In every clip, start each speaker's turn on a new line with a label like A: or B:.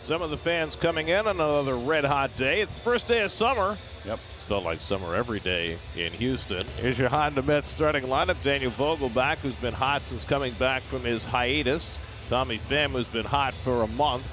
A: Some of the fans coming in on another red-hot day. It's the first day of summer.
B: Yep.
A: It's felt like summer every day in Houston. Here's your Honda Mets starting lineup. Daniel Vogelbach, who's been hot since coming back from his hiatus. Tommy Pham, who's been hot for a month.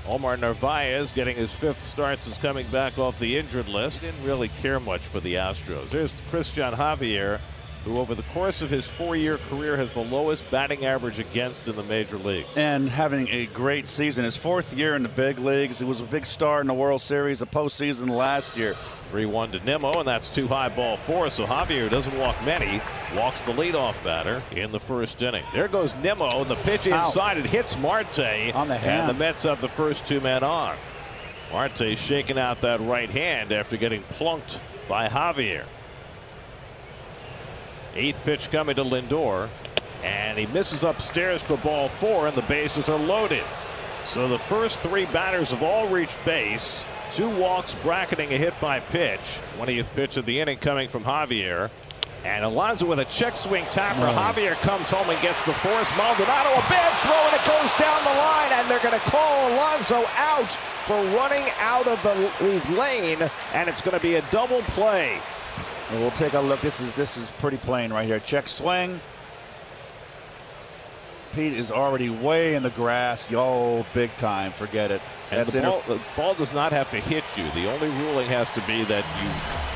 A: Omar Narvaez getting his 5th start since coming back off the injured list. Didn't really care much for the Astros. There's Cristian Javier, who over the course of his 4-year career has the lowest batting average against in the major leagues.
B: And having a great season. His 4th year in the big leagues. He was a big star in the World Series, the postseason last year.
A: 3-1 to Nimmo, and that's 2 high, ball 4. So Javier doesn't walk many, walks the leadoff batter in the first inning. There goes Nimmo, and the pitch inside. It hits Marte
B: on the hand.
A: And the Mets have the first 2 men on. Marte shaking out that right hand after getting plunked by Javier. 8th pitch coming to Lindor, and he misses upstairs for ball 4, and the bases are loaded. So the first 3 batters have all reached base. 2 walks bracketing a hit by pitch. 20th pitch of the inning coming from Javier. And Alonso with a check swing tapper. Javier comes home and gets the force. Maldonado a bad throw, and it goes down the line, and they're going to call Alonso out for running out of the lane, and it's going to be a double play.
B: And we'll take a look. This is pretty plain right here. Check swing. Pete is already way in the grass. Yo, big time. Forget it.
A: And the ball does not have to hit you. The only ruling has to be that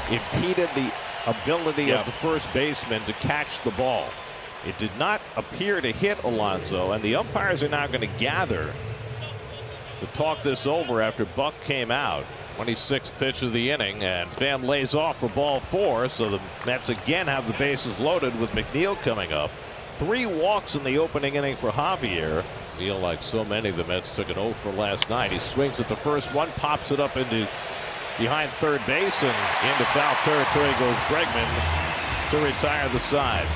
A: you impeded the ability of the first baseman to catch the ball. It did not appear to hit Alonso, and the umpires are now going to gather to talk this over after Buck came out. 26th pitch of the inning, and Pham lays off for ball 4, so the Mets again have the bases loaded with McNeil coming up. 3 walks in the opening inning for Javier. Feel like so many, the Mets took an 0 for last night. He swings at the first one, pops it up into behind third base, and into foul territory goes Bregman to retire the side.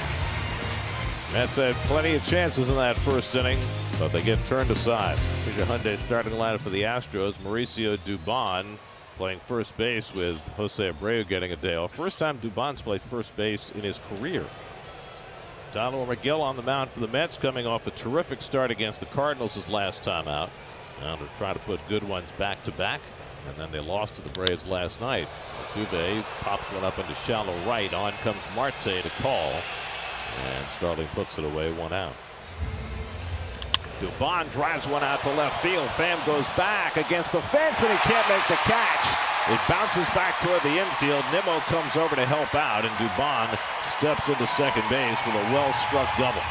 A: Mets had plenty of chances in that first inning, but they get turned aside. Here's your Hyundai starting lineup for the Astros. Mauricio Dubon playing first base with Jose Abreu getting a day off. First time Dubon's played first base in his career. Tylor Megill on the mound for the Mets, coming off a terrific start against the Cardinals his last time out. Now to try to put good ones back to back. And then they lost to the Braves last night. Altuve pops one up into shallow right. On comes Marte to call. And Starling puts it away, 1 out. Dubon drives one out to left field. Pham goes back against the fence, and he can't make the catch. It bounces back toward the infield. Nimmo comes over to help out, and Dubon steps into second base with a well-struck double.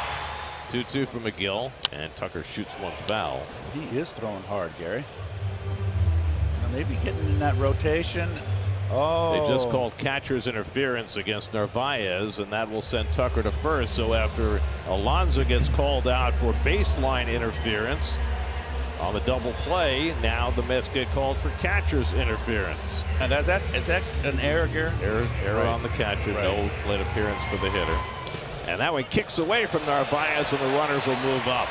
A: 2-2 for Megill, and Tucker shoots one foul.
B: He is throwing hard, Gary. Maybe getting in that rotation. Oh.
A: They just called catcher's interference against Narvaez, and that will send Tucker to first. So after Alonso gets called out for baseline interference on the double play, now the Mets get called for catcher's interference.
B: And is that an error, Gary?
A: Error on the catcher.
B: Right.
A: No plate appearance for the hitter. And that one kicks away from Narvaez, and the runners will move up.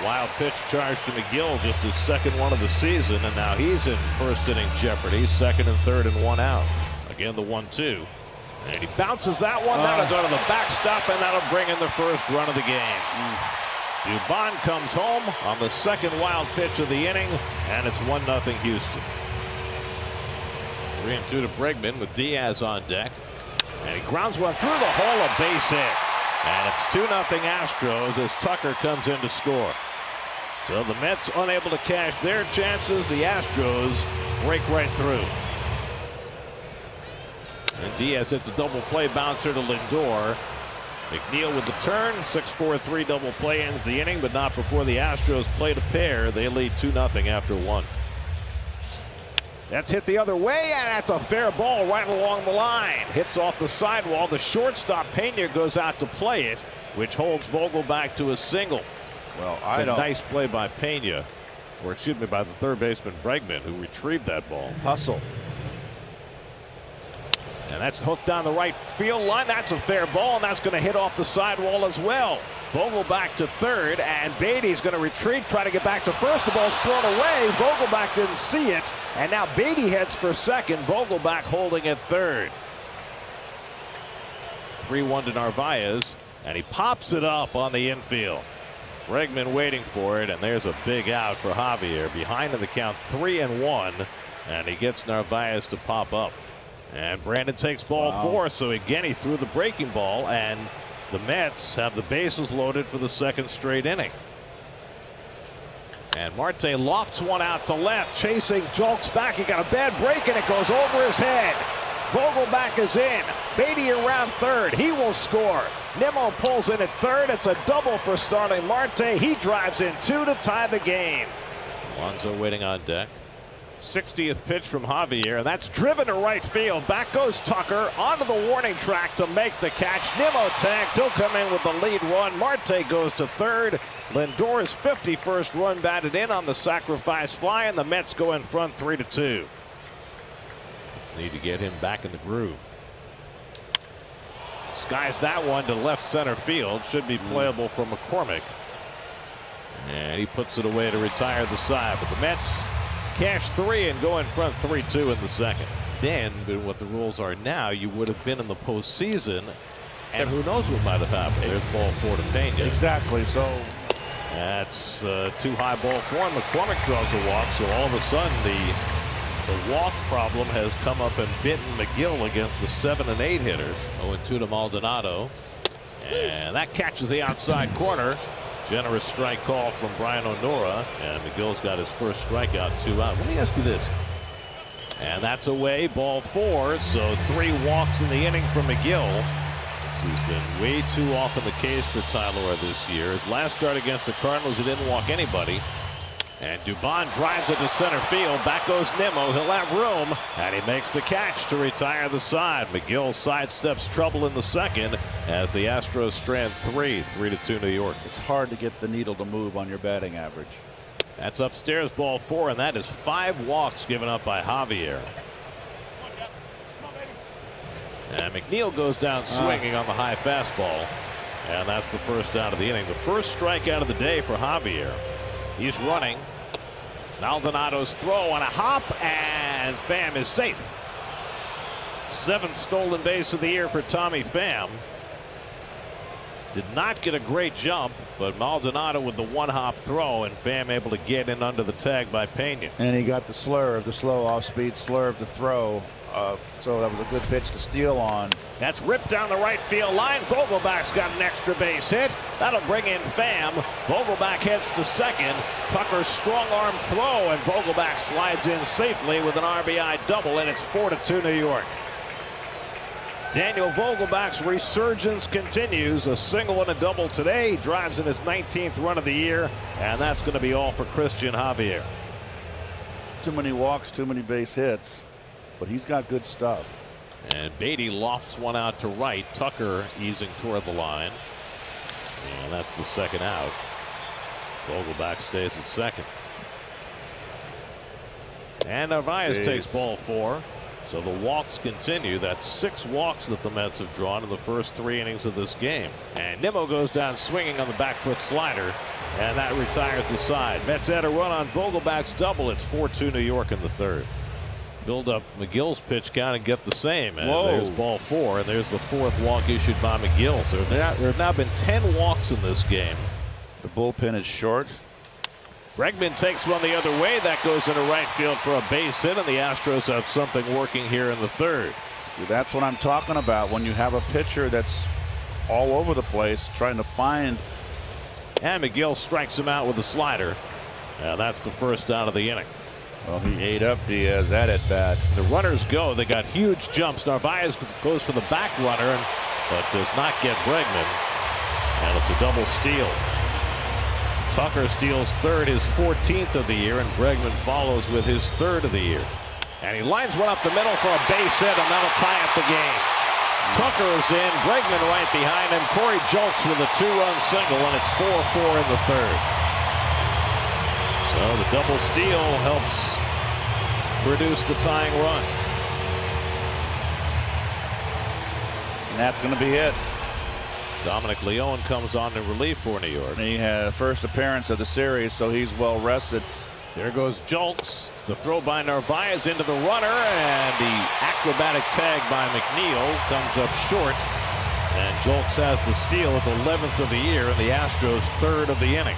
A: Wild pitch charge to Megill, just his 2nd one of the season, and now he's in first inning jeopardy. 2nd and 3rd and 1 out. Again, the 1-2. And he bounces that one. That'll go to the backstop, and that'll bring in the first run of the game. Dubon comes home on the 2nd wild pitch of the inning, and it's 1-0 Houston. 3-2 to Bregman with Diaz on deck. And he grounds one through the hole, a base hit. And it's 2-0 Astros as Tucker comes in to score. So the Mets unable to cash their chances. The Astros break right through. And Diaz hits a double play bouncer to Lindor. McNeil with the turn. 6-4-3 double play ends the inning, but not before the Astros play to pair. They lead 2-0 after 1. That's hit the other way, and that's a fair ball right along the line. Hits off the sidewall. The shortstop, Pena, goes out to play it, which holds Vogelbach to a single.
B: Well,
A: it's a nice play by Pena, or excuse me, by the third baseman Bregman, who retrieved that ball.
B: Hustle.
A: And that's hooked down the right field line. That's a fair ball, and that's going to hit off the sidewall as well. Vogelbach to third, and Beatty's going to retreat, try to get back to first. The ball's thrown away. Vogelbach didn't see it, and now Beatty heads for second. Vogelbach holding at third. 3-1 to Narvaez, and he pops it up on the infield. Bregman waiting for it, and there's a big out for Javier. Behind in the count, 3-1, and he gets Narvaez to pop up. And Brandon takes ball 4, so again he threw the breaking ball, and the Mets have the bases loaded for the second straight inning. And Marte lofts one out to left, chasing Julks back. He got a bad break, and it goes over his head. Vogelbach is in. Beatty around third. He will score. Nimmo pulls in at third. It's a double for Starling Marte. He drives in 2 to tie the game. Alonso waiting on deck. 60th pitch from Javier, and that's driven to right field. Back goes Tucker onto the warning track to make the catch. Nimmo tags. He'll come in with the lead run. Marte goes to third. Lindor's 51st run batted in on the sacrifice fly, and the Mets go in front 3-2. Let's need to get him back in the groove. Skies that one to left center field. Should be playable for McCormick. And he puts it away to retire the side. But the Mets cash 3 and go in front 3-2 in the second. Then, what the rules are now, you would have been in the postseason, and who knows what might have happened. There's ball 4 to Pena.
B: Exactly. So
A: that's too high, ball 4. And McCormick draws a walk. So all of a sudden the walk problem has come up and bitten Megill against the 7 and 8 hitters. 0-2 to Maldonado, and that catches the outside corner. Generous strike call from Brian O'Nora, and Megill's got his first strikeout, 2 out. Let me ask you this, and that's away, ball 4. So 3 walks in the inning from Megill. This has been way too often the case for Tylor this year. His last start against the Cardinals, he didn't walk anybody. And Dubon drives it to center field. Back goes Nimmo. He'll have room, and he makes the catch to retire the side. Megill sidesteps trouble in the second as the Astros strand 3-2 New York.
B: It's hard to get the needle to move on your batting average.
A: That's upstairs, ball 4, and that is 5 walks given up by Javier. And McNeil goes down swinging on the high fastball, and that's the first out of the inning. The first strikeout of the day for Javier. He's running. Maldonado's throw on a hop, and Pham is safe. 7th stolen base of the year for Tommy Pham. Did not get a great jump, but Maldonado with the 1-hop throw, and Pham able to get in under the tag by Pena.
B: And he got the slurve, the slow off-speed slurve to throw. So that was a good pitch to steal on.
A: That's ripped down the right field line. Vogelbach's got an extra base hit. That'll bring in Pham. Vogelbach heads to second. Tucker's strong arm throw, and Vogelbach slides in safely with an RBI double, and it's 4-2 New York. Daniel Vogelbach's resurgence continues. A single and a double today. He drives in his 19th run of the year, and that's going to be all for Cristian Javier.
B: Too many walks, too many base hits, but he's got good stuff.
A: And Beatty lofts one out to right. Tucker easing toward the line, and that's the second out. Vogelbach stays at second, and Narvaez takes ball 4. So the walks continue. That's 6 walks that the Mets have drawn in the first 3 innings of this game. And Nimmo goes down swinging on the back foot slider, and that retires the side. Mets had a run on Vogelbach's double. It's 4-2 New York in the third. Build up Megill's pitch count and get the same. And there's ball 4, and there's the 4th walk issued by Megill. So there have now been 10 walks in this game.
B: The bullpen is short.
A: Bregman takes one the other way. That goes into right field for a base hit, and the Astros have something working here in the third.
B: That's what I'm talking about. When you have a pitcher that's all over the place trying to find.
A: And Megill strikes him out with a slider. That's the first out of the inning.
B: Well, he ate up Diaz that at bat.
A: The runners go. They got huge jumps. Narvaez goes for the back runner, but does not get Bregman. And it's a double steal. Tucker steals third, his 14th of the year, and Bregman follows with his 3rd of the year. And he lines one up the middle for a base hit, and that'll tie up the game. Tucker is in, Bregman right behind him. Corey Julks with a 2-run single, and it's 4-4 in the third. So the double steal helps produce the tying run.
B: And that's going to be it.
A: Dominic Leone comes on in relief for New York.
B: He had a first appearance of the series, so he's well rested.
A: There goes Julks. The throw by Narvaez into the runner, and the acrobatic tag by McNeil comes up short. And Jolks has the steal. It's 11th of the year, and the Astros 3rd of the inning.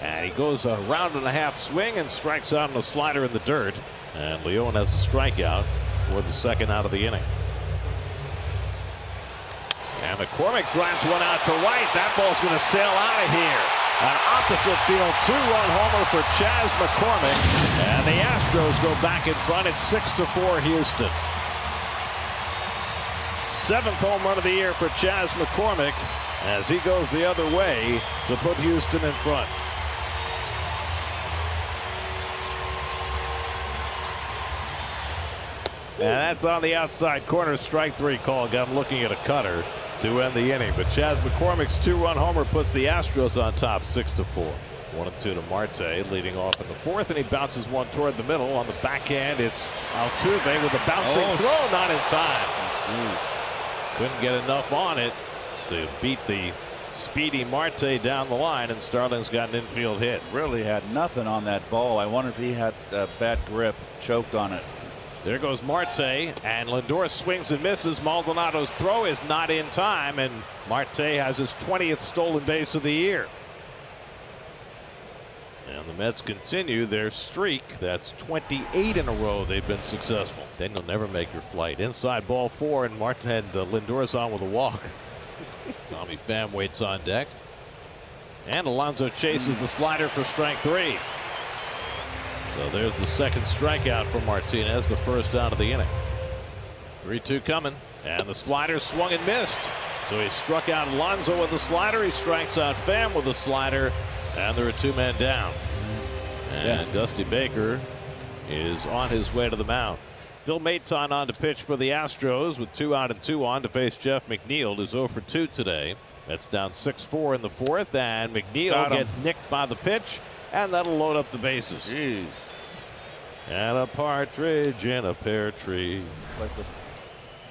A: And he goes a round and a half swing and strikes out on a slider in the dirt. And Leon has a strikeout for the 2nd out of the inning. And McCormick drives one out to right. That ball's going to sail out of here. An opposite field 2-run homer for Chas McCormick. And the Astros go back in front at 6-4 Houston. 7th home run of the year for Chas McCormick as he goes the other way to put Houston in front. And that's on the outside corner. Strike 3 call. Got him looking at a cutter to end the inning. But Chas McCormick's 2-run homer puts the Astros on top 6-4. 1-2 to Marte leading off in the 4th, and he bounces one toward the middle. On the backhand, it's Altuve with a bouncing throw, not in time. Couldn't get enough on it to beat the speedy Marte down the line, and Starling's got an infield hit.
B: Really had nothing on that ball. I wonder if he had bad grip, choked on it.
A: There goes Marte, and Lindor swings and misses. Maldonado's throw is not in time, and Marte has his 20th stolen base of the year. And the Mets continue their streak. That's 28 in a row they've been successful. Then you'll never make your flight. Inside ball 4, and Lindor's on with a walk. Tommy Pham waits on deck. And Alonso chases the slider for strike 3. So there's the 2nd strikeout for Martinez, the 1st out of the inning. 3-2 coming, and the slider swung and missed. So he struck out Alonso with the slider. He strikes out Pham with the slider, and there are 2 men down. And Dusty Baker is on his way to the mound. Phil Maton on to pitch for the Astros with 2 out and 2 on to face Jeff McNeil, who's 0 for 2 today. That's down 6-4 in the 4th, and McNeil gets nicked by the pitch. And that'll load up the bases.
B: Jeez.
A: And a partridge in a pear tree.
B: Like the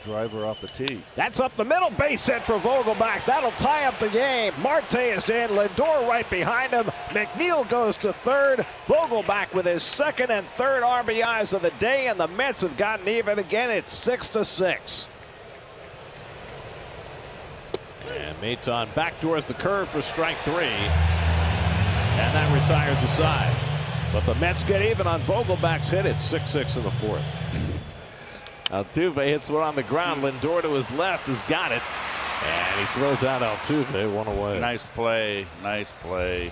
B: driver off the tee.
A: That's up the middle. Base hit for Vogelbach. That'll tie up the game. Marte is in. Lindor right behind him. McNeil goes to 3rd. Vogelbach with his 2nd and 3rd RBIs of the day. And the Mets have gotten even again. It's 6-6. And Maton backdoors the curve for strike 3. And that retires the side. But the Mets get even on Vogelbach's hit. It's 6-6 in the 4th. Altuve hits one on the ground. Lindor to his left has got it. And he throws out Altuve, 1 away.
B: Nice play. Nice play.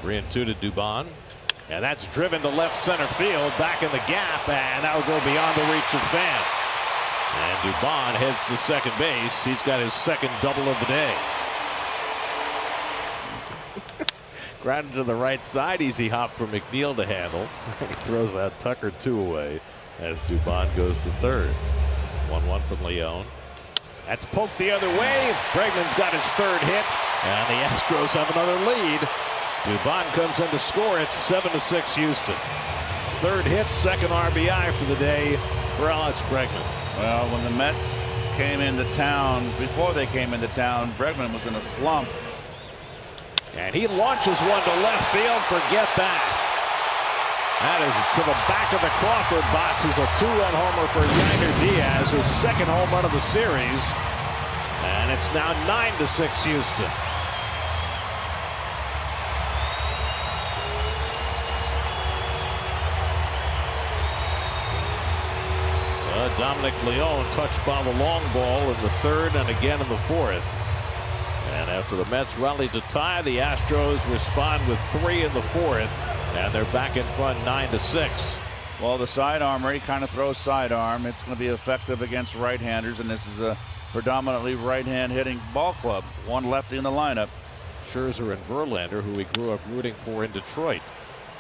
A: 3-2 to Dubon. And that's driven to left center field. Back in the gap. And that'll go beyond the reach of Pham. And Dubon heads to second base. He's got his 2nd double of the day. Grounded to the right side. Easy hop for McNeil to handle. He throws that Tucker 2 away as Dubon goes to 3rd. 1-1 from Leon. That's poked the other way. Bregman's got his 3rd hit. And the Astros have another lead. Dubon comes in to score. It's 7-6 Houston. 3rd hit, 2nd RBI for the day for Alex Bregman.
B: Well, when the Mets came into town, before they came into town, Bregman was in a slump.
A: And he launches one to left field. Forget that. That is to the back of the Crawford box. Is a 2-run homer for Yainer Diaz, his 2nd home run of the series. And it's now 9-6 Houston. Dominic Leon touched by the long ball in the 3rd and again in the 4th. And after the Mets rallied to tie, the Astros respond with 3 in the 4th, and they're back in front 9-6.
B: Well, the sidearmer, he kind of throws sidearm. It's going to be effective against right-handers, and this is a predominantly right-hand hitting ball club. 1 lefty in the lineup.
A: Scherzer and Verlander, who he grew up rooting for in Detroit.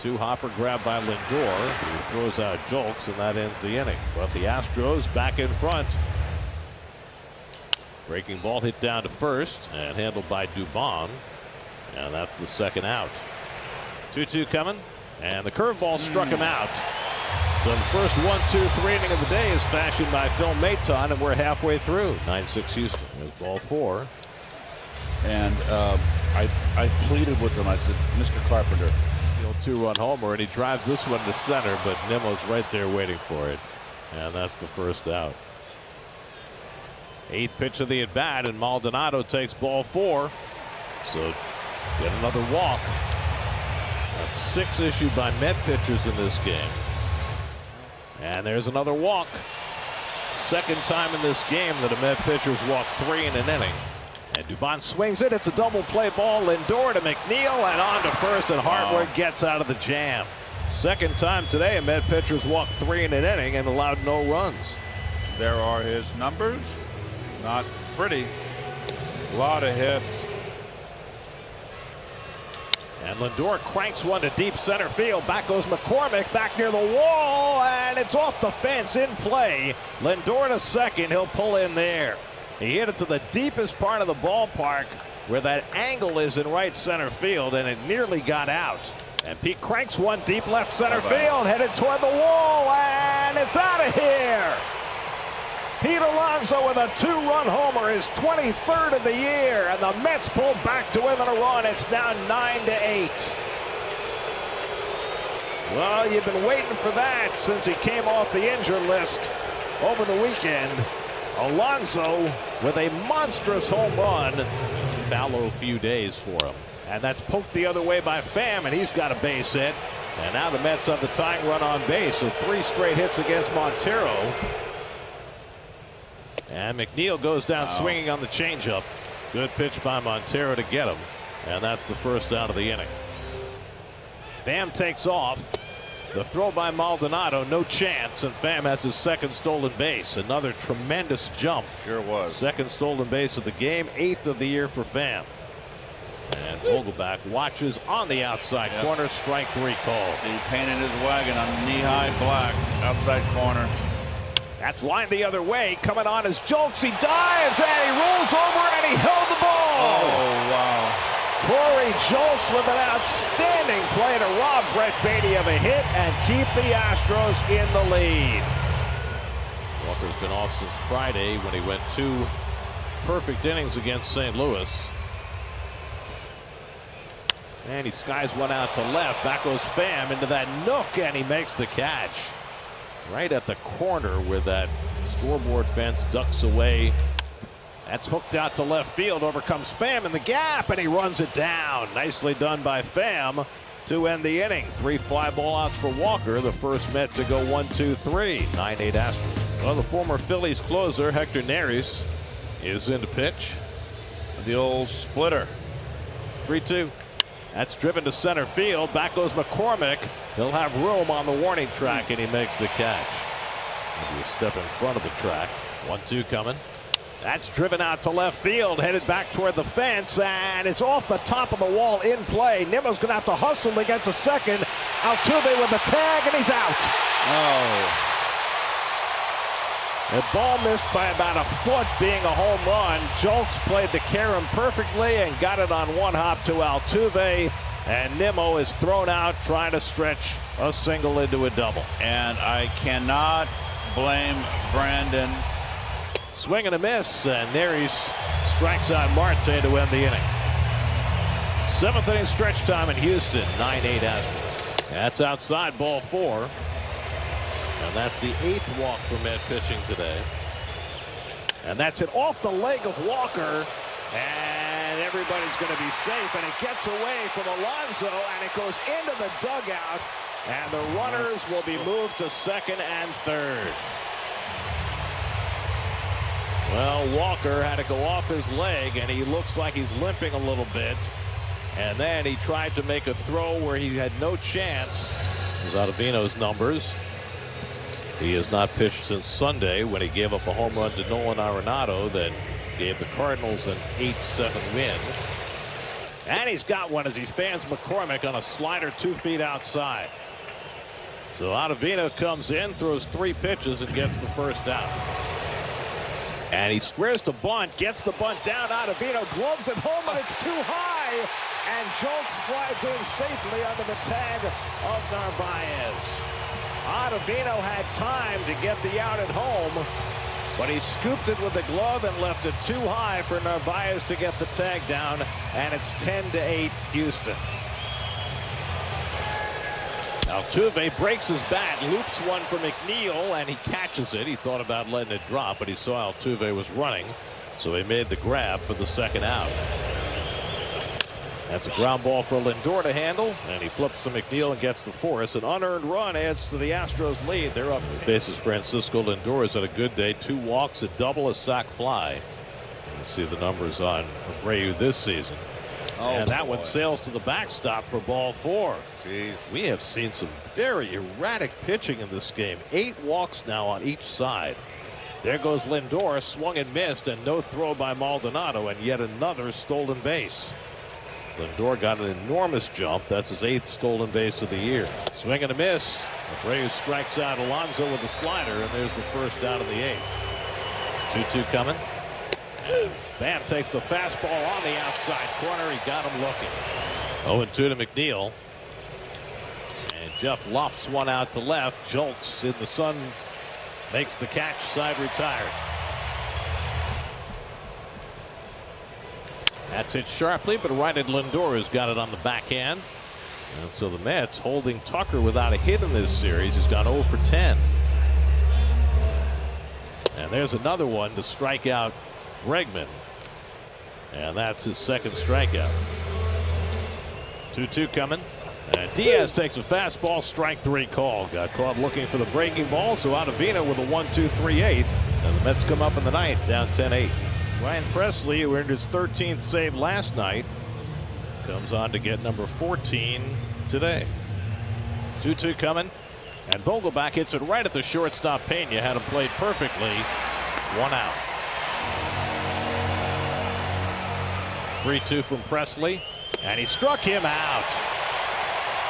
A: 2 hopper grab by Lindor, who throws out Jolks, and that ends the inning. But the Astros back in front. Breaking ball hit down to 1st and handled by Dubon. And that's the 2nd out. 2-2 coming. And the curveball struck him out. So the first 1-2-3 inning of the day is fashioned by Phil Maton, and we're halfway through. 9-6 Houston. There's ball 4.
B: And I pleaded with him. I said, Mr. Carpenter.
A: 2-run homer, and he drives this one to center, but Nemo's right there waiting for it. And that's the 1st out. Eighth pitch of the at bat, and Maldonado takes ball 4. So get another walk. That's 6 issued by Met pitchers in this game. And there's another walk. Second time in this game that a Met pitcher's walked 3 in an inning. And Dubon swings it. It's a double play ball. Lindor to McNeil and on to first, and Hartwood gets out of the jam. Second time today a Met pitcher's walked 3 in an inning and allowed no runs.
B: There are his numbers. Not pretty. A lot of hits.
A: And Lindor cranks one to deep center field. Back goes McCormick, back near the wall, and it's off the fence, in play. Lindor to second. He'll pull in there. He hit it to the deepest part of the ballpark where that angle is in right center field, and it nearly got out. And Pete cranks one deep left center field, headed toward the wall, and it's out of here. Pete Alonso with a 2-run homer, his 23rd of the year, and the Mets pull back to within a run. It's now 9-8. Well, you've been waiting for that since he came off the injured list over the weekend. Alonso with a monstrous home run. Fallow few days for him. And that's poked the other way by Pham, and he's got a base hit. And now the Mets have the tying run on base, so 3 straight hits against Montero. And McNeil goes down swinging on the changeup. Good pitch by Montero to get him. And that's the first out of the inning. Pham takes off. The throw by Maldonado, no chance, and Pham has his second stolen base. Another tremendous jump.
B: Sure was.
A: Second stolen base of the game, 8th of the year for Pham. And Vogelbach watches on the outside corner, strike 3 called.
B: He painted his wagon on knee-high black, outside corner.
A: That's lined the other way. Coming on is Jolks. He dives and he rolls over and he held the ball.
B: Oh, wow.
A: Corey Jolks with an outstanding play to rob Brett Beatty of a hit and keep the Astros in the lead. Walker's been off since Friday when he went 2 perfect innings against St. Louis. And he skies one out to left. Back goes Pham into that nook, and he makes the catch. Right at the corner where that scoreboard fence ducks away. That's hooked out to left field. Over comes Pham in the gap, and he runs it down. Nicely done by Pham to end the inning. 3 fly ball outs for Walker. The first Met to go 1-2-3. 9-8 Astros. Well, the former Phillies closer, Hector Neris, is in to pitch.
B: The old splitter.
A: 3-2. That's driven to center field. Back goes McCormick. He'll have room on the warning track, and he makes the catch. Maybe a step in front of the track. 1-2 coming. That's driven out to left field, headed back toward the fence, and it's off the top of the wall in play. Nimmo's going to have to hustle to get to second. Altuve with the tag, and he's out.
B: Oh.
A: The ball missed by about a foot, being a home run. Jolks played the carom perfectly and got it on one hop to Altuve. And Nimmo is thrown out trying to stretch a single into a double.
B: And I cannot blame Brandon.
A: Swing and a miss, and Neris strikes out Marte to end the inning. 7th inning stretch time in Houston. 9-8 Astros. That's outside, ball 4. And that's the 8th walk for Met pitching today. And that's hit off the leg of Walker. And everybody's going to be safe. And it gets away from Alonso. And it goes into the dugout. And the runners will be moved to second and third. Well, Walker had to go off his leg. And he looks like he's limping a little bit. And then he tried to make a throw where he had no chance. It was Ottavino's numbers. He has not pitched since Sunday when he gave up a home run to Nolan Arenado that gave the Cardinals an 8-7 win. And he's got one as he fans McCormick on a slider 2 feet outside. So Ottavino comes in, throws 3 pitches, and gets the first out. And he squares the bunt, gets the bunt down. Ottavino gloves it home, and it's too high. And Jolks slides in safely under the tag of Narvaez. Ottavino had time to get the out at home, but he scooped it with the glove and left it too high for Narvaez to get the tag down, and it's 10-8 Houston. Altuve breaks his bat, loops one for McNeil, and he catches it. He thought about letting it drop, but he saw Altuve was running, so he made the grab for the second out. That's a ground ball for Lindor to handle, and he flips to McNeil and gets the force. An unearned run adds to the Astros lead. They're up. Faces Francisco Lindor has had a good day. 2 walks, a double, a sac fly. You can see the numbers on Abreu this season. And that one sails to the backstop for ball 4.
B: Jeez.
A: We have seen some very erratic pitching in this game. 8 walks now on each side. There goes Lindor, swung and missed, and no throw by Maldonado, and yet another stolen base. Lindor got an enormous jump. That's his 8th stolen base of the year. Swing and a miss. Abreu strikes out Alonso with a slider, and there's the first out of the 8th. 2-2 coming. And Bam takes the fastball on the outside corner. He got him looking. 0-2 to McNeil. And Jeff lofts one out to left. Jolts in the sun. Makes the catch. Side retired. That's hit sharply, but righted Lindor, who's got it on the backhand. And so the Mets holding Tucker without a hit in this series. He's gone 0 for 10. And there's another one to strike out Bregman. And that's his second strikeout. 2-2 coming. And Diaz takes a fastball, strike 3 call. Got caught looking for the breaking ball, so Ottavino with a 1-2-3/8. And the Mets come up in the 9th, down 10-8. Ryan Presley, who earned his 13th save last night, comes on to get number 14 today. 2-2 coming. And Vogelbach hits it right at the shortstop. Pena had him played perfectly. 1 out. 3-2 from Presley. And he struck him out.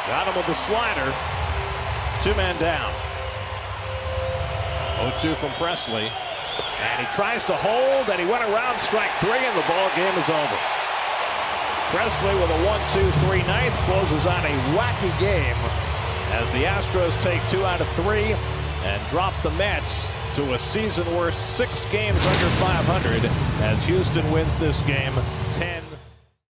A: Got him with the slider. 2 men down. 0-2 from Presley. And he tries to hold, and he went around strike 3, and the ball game is over. Presley with a 1-2-3 ninth closes on a wacky game as the Astros take 2 out of 3 and drop the Mets to a season worst 6 games under 500 as Houston wins this game 10-9.